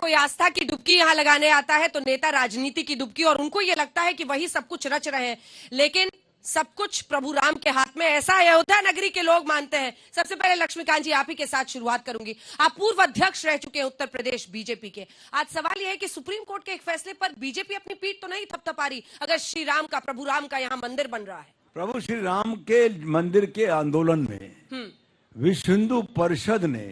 कोई आस्था की डुबकी यहाँ लगाने आता है तो नेता राजनीति की डुबकी, और उनको ये लगता है कि वही सब कुछ रच रहे हैं, लेकिन सब कुछ प्रभु राम के हाथ में, ऐसा अयोध्या नगरी के लोग मानते हैं। सबसे पहले लक्ष्मीकांत जी आप ही के साथ शुरुआत करूंगी। आप पूर्व अध्यक्ष रह चुके हैं उत्तर प्रदेश बीजेपी के। आज सवाल यह है कि सुप्रीम कोर्ट के एक फैसले पर बीजेपी अपनी पीठ तो नहीं थपथपा रही, अगर श्री राम का, प्रभु राम का यहाँ मंदिर बन रहा है। प्रभु श्री राम के मंदिर के आंदोलन में विश्व हिंदू परिषद ने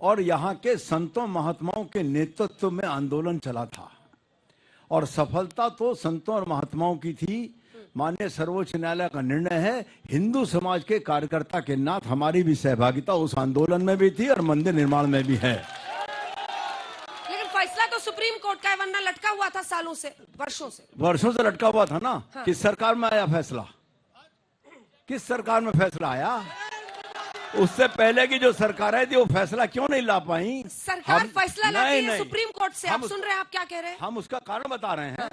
और यहाँ के संतों महात्माओं के नेतृत्व में आंदोलन चला था, और सफलता तो संतों और महात्माओं की थी। माननीय सर्वोच्च न्यायालय का निर्णय है, हिंदू समाज के कार्यकर्ता के नाथ हमारी भी सहभागिता उस आंदोलन में भी थी और मंदिर निर्माण में भी है। लेकिन फैसला तो सुप्रीम कोर्ट का है, वरना लटका हुआ था सालों से, वर्षों से लटका हुआ था ना। हाँ। किस सरकार में आया फैसला? किस सरकार में फैसला आया? उससे पहले की जो सरकारें थी वो फैसला क्यों नहीं ला पाई? सरकार फैसला लाती है सुप्रीम कोर्ट से। आप सुन रहे हैं, आप क्या कह रहे हैं? हम उसका कारण बता रहे हैं।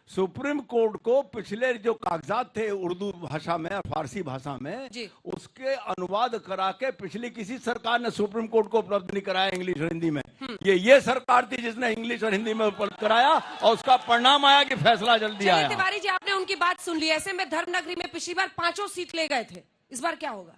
सुप्रीम कोर्ट को पिछले जो कागजात थे उर्दू भाषा में और फारसी भाषा में, उसके अनुवाद करा के पिछली किसी सरकार ने सुप्रीम कोर्ट को उपलब्ध नहीं कराया इंग्लिश और हिंदी में। ये सरकार थी जिसने इंग्लिश और हिंदी में उपलब्ध कराया, और उसका परिणाम आया कि फैसला जल्दी आया। तिवारी जी, आपने उनकी बात सुन ली। ऐसे में धर्मनगरी में पिछली बार 5 सीट ले गए थे, इस बार क्या होगा?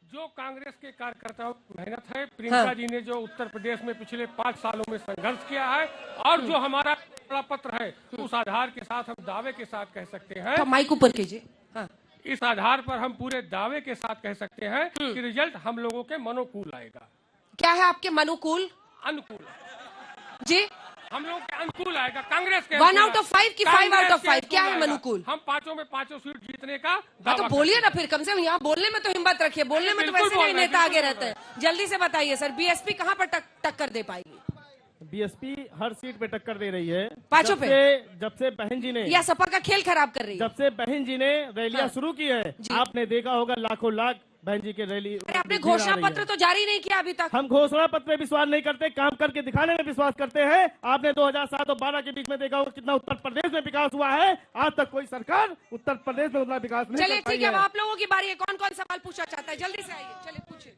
जो कांग्रेस के कार्यकर्ताओं की मेहनत है, प्रियंका जी ने जो उत्तर प्रदेश में पिछले 5 सालों में संघर्ष किया है, और जो हमारा पत्र है, उस आधार के साथ हम दावे के साथ कह सकते हैं। तो माइक ऊपर कीजिए। हाँ। इस आधार पर हम पूरे दावे के साथ कह सकते हैं कि रिजल्ट हम लोगों के मनोकूल आएगा। क्या है आपके मनोकूल? अनुकूल जी, हम लोग के अनुकूल आएगा। कांग्रेस के 1 out of 5 की 5 out of 5 क्या है मनोकूल? हम 5 में 5 सीट जीतने का दावा। तो बोलिए ना फिर, कम से कम यहाँ बोलने में तो हिम्मत रखिए। बोलने में तो वैसे नहीं नेता आगे रहते हैं। जल्दी से बताइए सर, बीएसपी कहाँ पर टक्कर दे पाएगी? बीएसपी हर सीट पे टक्कर दे रही है। 5 पे? जब से बहन जी ने, या सपा का खेल खराब कर रही है? जब से बहन जी ने रैलियां शुरू की है, आपने देखा होगा लाखों लाख बहन जी के रैली। आपने घोषणा पत्र तो जारी नहीं किया अभी तक। हम घोषणा पत्र में विश्वास नहीं करते, काम करके दिखाने में विश्वास करते हैं। आपने 2007 और 12 के बीच में देखा होगा कितना उत्तर प्रदेश में विकास हुआ है। आज तक कोई सरकार उत्तर प्रदेश में उतना विकास नहीं। चलिए ठीक है, आप लोगों की बारी है। कौन कौन सवाल पूछना चाहता है? जल्दी से आइए, चलिए पूछिए।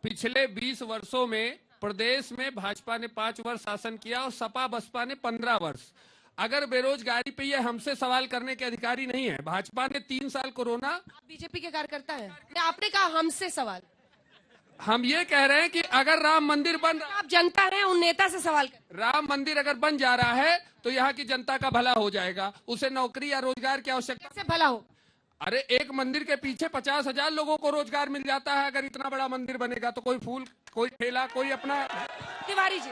पिछले 20 वर्षों में प्रदेश में भाजपा ने 5 वर्ष शासन किया और सपा बसपा ने 15 वर्ष। अगर बेरोजगारी पे ये हमसे सवाल करने के अधिकारी नहीं है। भाजपा ने 3 साल कोरोना। बीजेपी के कार्यकर्ता है, आपने कहा हमसे सवाल। हम ये कह रहे हैं कि अगर राम मंदिर बन, आप जनता है, उन नेता से सवाल कर। राम मंदिर अगर बन जा रहा है तो यहाँ की जनता का भला हो जाएगा। उसे नौकरी या रोजगार की आवश्यकता से भला हो। अरे एक मंदिर के पीछे 50,000 लोगों को रोजगार मिल जाता है। अगर इतना बड़ा मंदिर बनेगा तो कोई फूल, कोई ठेला, कोई अपना। तिवारी जी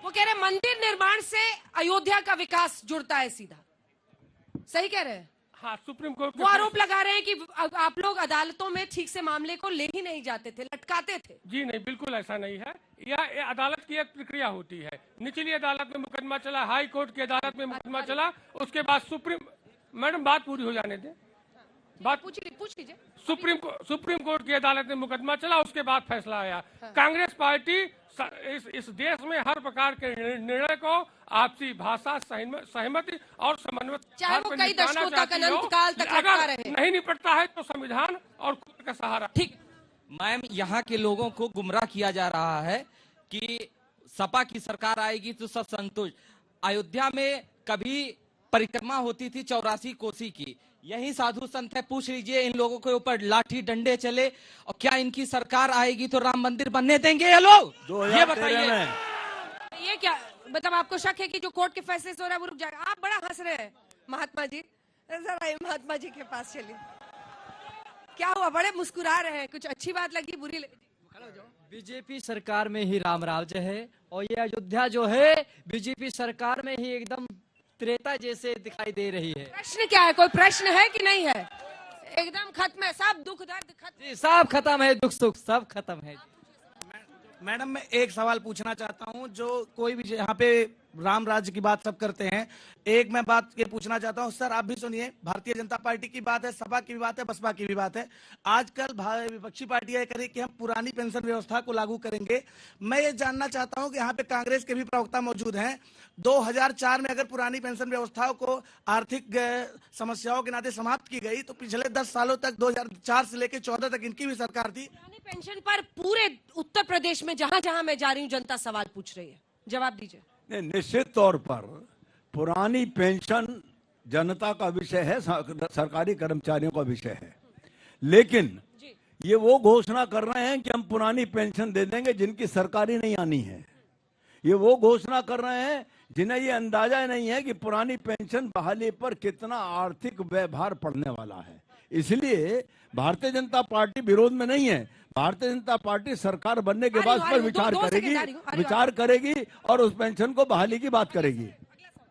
वो कह रहे मंदिर निर्माण से अयोध्या का विकास जुड़ता है सीधा, सही कह रहे हैं? हाँ, सुप्रीम कोर्ट वो आरोप लगा रहे हैं कि आप लोग अदालतों में ठीक से मामले को ले ही नहीं जाते थे, लटकाते थे। जी नहीं, बिल्कुल ऐसा नहीं है। यह अदालत की एक प्रक्रिया होती है। निचली अदालत में मुकदमा चला, हाई कोर्ट की अदालत में मुकदमा चला, उसके बाद सुप्रीम, मैडम बात पूरी हो जाने दे, बात पूछ लीजिए। सुप्रीम कोर्ट की अदालत में मुकदमा चला, उसके बाद फैसला आया। कांग्रेस पार्टी इस देश में हर प्रकार के निर्णय को आपसी भाषा, सहमति और समन्वय, चाहे वो कई दशकों तक, अनंतकाल तक लटका रहे, नहीं निपटता है तो संविधान और कोर्ट का सहारा। ठीक मैम, यहाँ के लोगों को गुमराह किया जा रहा है कि सपा की सरकार आएगी तो सब संतुष्ट। अयोध्या में कभी परिक्रमा होती थी 84 कोसी की, यही साधु संत है। पूछ लीजिए इन लोगों के ऊपर लाठी डंडे चले, और क्या इनकी सरकार आएगी तो राम मंदिर बनने देंगे ये लोग? ये बताइए। ये क्या मतलब आपको शक है कि जो कोर्ट के फैसले से हो रहा है वो रुक जाएगा? आप बड़ा हंस रहे हैं महात्मा जी, जरा महात्मा जी के पास चलिए। क्या हुआ, बड़े मुस्कुरा रहे हैं? कुछ अच्छी बात लगी, बुरी लगी? बीजेपी सरकार में ही राम राज्य है, और ये अयोध्या जो है बीजेपी सरकार में ही एकदम त्रेता जैसे दिखाई दे रही है। प्रश्न क्या है? कोई प्रश्न है कि नहीं है? एकदम खत्म है, सब दुख दर्द खत्म। जी सब खत्म है, दुख सुख सब खत्म है। मैडम मैं एक सवाल पूछना चाहता हूं। जो कोई भी यहाँ पे राम राज्य की बात सब करते हैं, एक मैं बात ये पूछना चाहता हूं सर, आप भी सुनिए। भारतीय जनता पार्टी की बात है, सपा की भी बात है, बसपा की भी बात है। आजकल विपक्षी पार्टियां ये करें कि हम पुरानी पेंशन व्यवस्था को लागू करेंगे। मैं ये जानना चाहता हूं कि यहाँ पे कांग्रेस के भी प्रवक्ता मौजूद हैं। 2004 में अगर पुरानी पेंशन व्यवस्थाओं को आर्थिक समस्याओं के नाते समाप्त की गई, तो पिछले 10 सालों तक 2004 से लेकर 14 तक इनकी भी सरकार थी। पेंशन पर पूरे उत्तर प्रदेश में जहां जहां मैं जा रही हूं जनता सवाल पूछ रही है, जवाब दीजिए। नहीं, निश्चित तौर पर पुरानी पेंशन जनता का विषय है, सरकारी कर्मचारियों का विषय है, लेकिन ये वो घोषणा कर रहे हैं कि हम पुरानी पेंशन दे देंगे जिनकी सरकारी नहीं आनी है। ये वो घोषणा कर रहे हैं जिन्हें ये अंदाजा नहीं है कि पुरानी पेंशन बहाली पर कितना आर्थिक व्यवहार पड़ने वाला है। इसलिए भारतीय जनता पार्टी विरोध में नहीं है। भारतीय जनता पार्टी सरकार बनने के बाद इस पर विचार करेगी और उस पेंशन को बहाली की बात करेगी।